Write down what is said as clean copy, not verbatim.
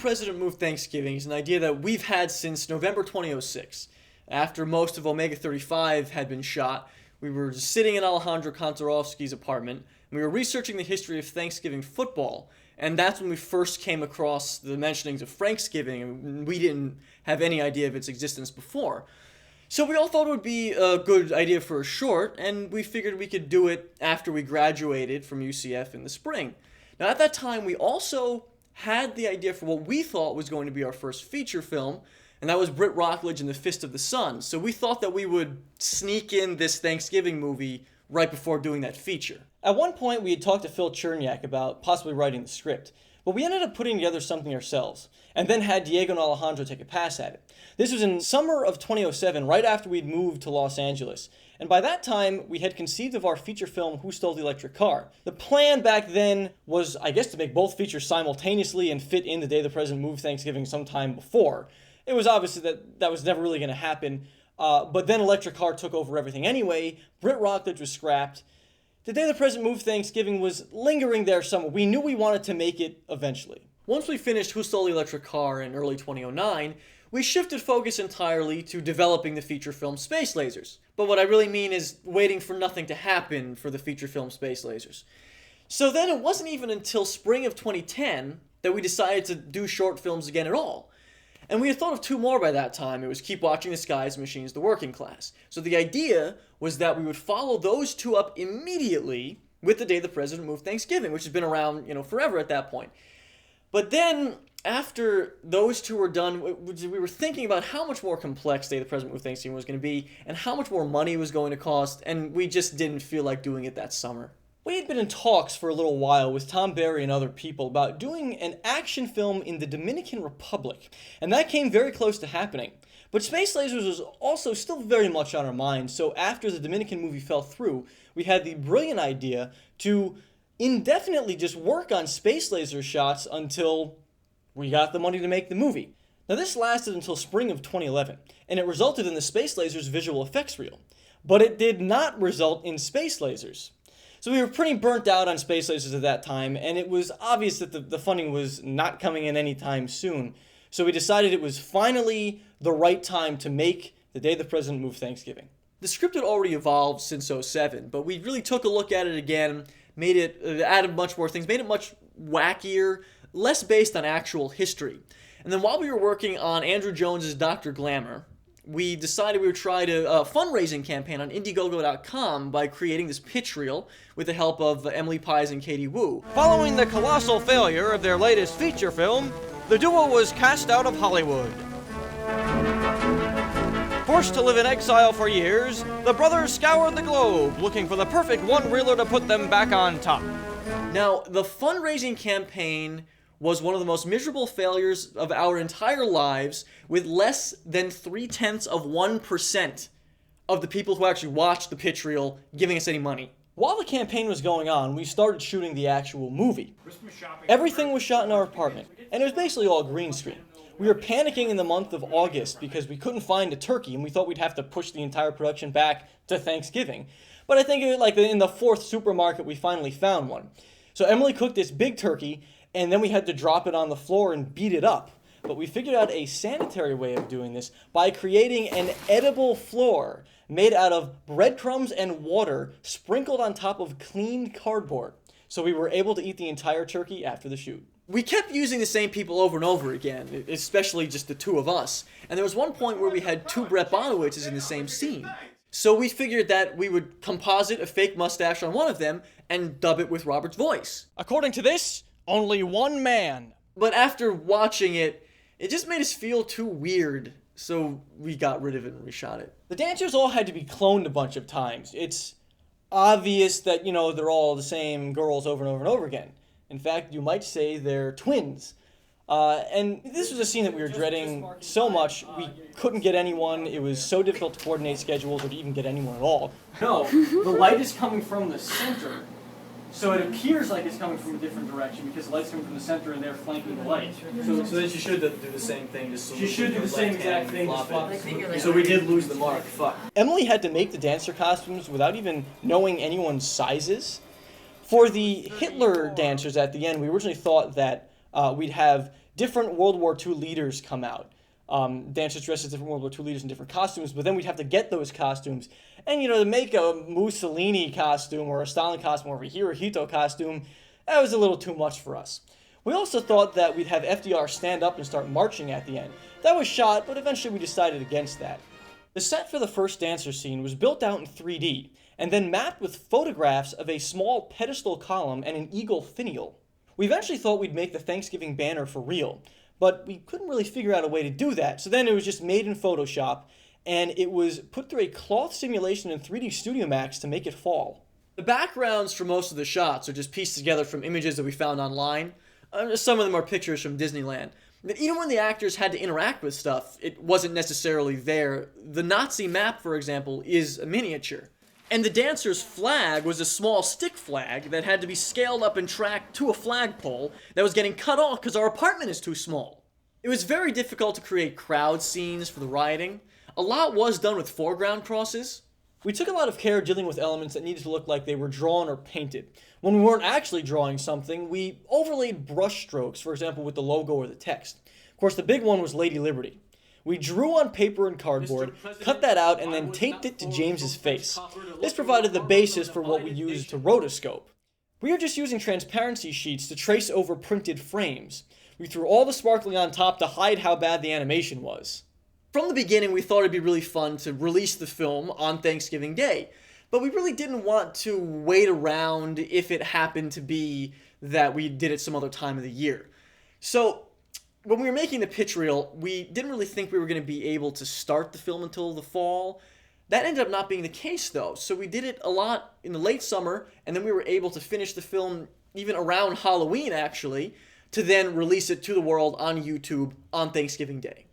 President Move Thanksgiving is an idea that we've had since November 2006. After most of Omega 35 had been shot, we were sitting in Alejandro Kontorovsky's apartment, and we were researching the history of Thanksgiving football, and that's when we first came across the mentionings of Franksgiving, and we didn't have any idea of its existence before. So we all thought it would be a good idea for a short, and we figured we could do it after we graduated from UCF in the spring. Now at that time, we also had the idea for what we thought was going to be our first feature film, and that was Britt Rockledge and the Fist of the Sun. So we thought that we would sneak in this Thanksgiving movie right before doing that feature. At one point, we had talked to Phil Cherniak about possibly writing the script, but we ended up putting together something ourselves, and then had Diego and Alejandro take a pass at it. This was in summer of 2007, right after we'd moved to Los Angeles, and by that time, we had conceived of our feature film, Who Stole the Electric Car? The plan back then was, I guess, to make both features simultaneously and fit in The Day the President Moved Thanksgiving sometime before. It was obvious that was never really going to happen, but then Electric Car took over everything anyway. Britt Rockledge was scrapped. The Day the President Moved Thanksgiving was lingering there somewhere. We knew we wanted to make it eventually. Once we finished Who Stole the Electric Car in early 2009, we shifted focus entirely to developing the feature film Space Lasers. But what I really mean is waiting for nothing to happen for the feature film Space Lasers. So then it wasn't even until spring of 2010 that we decided to do short films again at all. And we had thought of two more by that time. It was Keep Watching the Skies, Machines, The Working Class. So the idea was that we would follow those two up immediately with The Day the President Moved Thanksgiving, which has been around, forever at that point. But then, after those two were done, we were thinking about how much more complex Day the President Moved Thanksgiving was going to be, and how much more money it was going to cost, and we just didn't feel like doing it that summer. We had been in talks for a little while with Tom Barry and other people about doing an action film in the Dominican Republic, and that came very close to happening. But Space Lasers was also still very much on our minds, so after the Dominican movie fell through, we had the brilliant idea to indefinitely just work on Space Laser shots until we got the money to make the movie. Now this lasted until spring of 2011, and it resulted in the Space Lasers visual effects reel. But it did not result in Space Lasers. So we were pretty burnt out on Space Lasers at that time, and it was obvious that the funding was not coming in anytime soon. So we decided it was finally the right time to make The Day the President Moved Thanksgiving. The script had already evolved since '07, but we really took a look at it again, made it, added much more things, made it much wackier, less based on actual history. And then while we were working on Andrew Jones's Dr. Glamour, we decided we would try a fundraising campaign on Indiegogo.com by creating this pitch reel with the help of Emily Pies and Katie Wu. Following the colossal failure of their latest feature film, the duo was cast out of Hollywood. Forced to live in exile for years, the brothers scoured the globe looking for the perfect one-reeler to put them back on top. Now, the fundraising campaign was one of the most miserable failures of our entire lives, with less than 0.3% of the people who actually watched the pitch reel giving us any money. While the campaign was going on, we started shooting the actual movie. Everything was shot in our apartment, and it was basically all green screen. We were panicking in the month of August because we couldn't find a turkey, and we thought we'd have to push the entire production back to Thanksgiving. But I think in the fourth supermarket, we finally found one. So Emily cooked this big turkey, and then we had to drop it on the floor and beat it up. But we figured out a sanitary way of doing this by creating an edible floor made out of breadcrumbs and water sprinkled on top of clean cardboard. So we were able to eat the entire turkey after the shoot. We kept using the same people over and over again, especially just the two of us. And there was one point where we had two Brett Bonowitzes in the same scene. So we figured that we would composite a fake mustache on one of them and dub it with Robert's voice. According to this, only one man. But after watching it, it just made us feel too weird, so we got rid of it and reshot it. The dancers all had to be cloned a bunch of times. It's obvious that, they're all the same girls over and over and over again. In fact, you might say they're twins. And this was a scene that we were dreading so much, we couldn't get anyone. It was so difficult to coordinate schedules or to even get anyone at all. No, the light is coming from the center. So it appears like it's coming from a different direction because the light's coming from the center and they're flanking the light. So then she should do the same thing. She should do the same exact thing. So we did lose the mark. Fuck. Emily had to make the dancer costumes without even knowing anyone's sizes. For the Hitler dancers at the end, we originally thought that we'd have different World War II leaders come out. Dancers dressed as different World War II leaders in different costumes, but then we'd have to get those costumes. And, to make a Mussolini costume or a Stalin costume or a Hirohito costume, that was a little too much for us. We also thought that we'd have FDR stand up and start marching at the end. That was shot, but eventually we decided against that. The set for the first dancer scene was built out in 3D, and then mapped with photographs of a small pedestal column and an eagle finial. We eventually thought we'd make the Thanksgiving banner for real, but we couldn't really figure out a way to do that, so then it was just made in Photoshop, and it was put through a cloth simulation in 3D Studio Max to make it fall. The backgrounds for most of the shots are just pieced together from images that we found online. Some of them are pictures from Disneyland. But even when the actors had to interact with stuff, it wasn't necessarily there. The Nazi map, for example, is a miniature. And the dancer's flag was a small stick flag that had to be scaled up and tracked to a flagpole that was getting cut off because our apartment is too small. It was very difficult to create crowd scenes for the rioting. A lot was done with foreground crosses. We took a lot of care dealing with elements that needed to look like they were drawn or painted. When we weren't actually drawing something, we overlaid brush strokes, for example with the logo or the text. Of course, the big one was Lady Liberty. We drew on paper and cardboard, cut that out, and then taped it to James's face. This provided the basis for what we used to rotoscope. We are just using transparency sheets to trace over printed frames. We threw all the sparkling on top to hide how bad the animation was. From the beginning, we thought it'd be really fun to release the film on Thanksgiving Day, but we really didn't want to wait around if it happened to be that we did it some other time of the year. So, when we were making the pitch reel, we didn't really think we were going to be able to start the film until the fall. That ended up not being the case, though, so we did it a lot in the late summer, and then we were able to finish the film even around Halloween, actually, to then release it to the world on YouTube on Thanksgiving Day.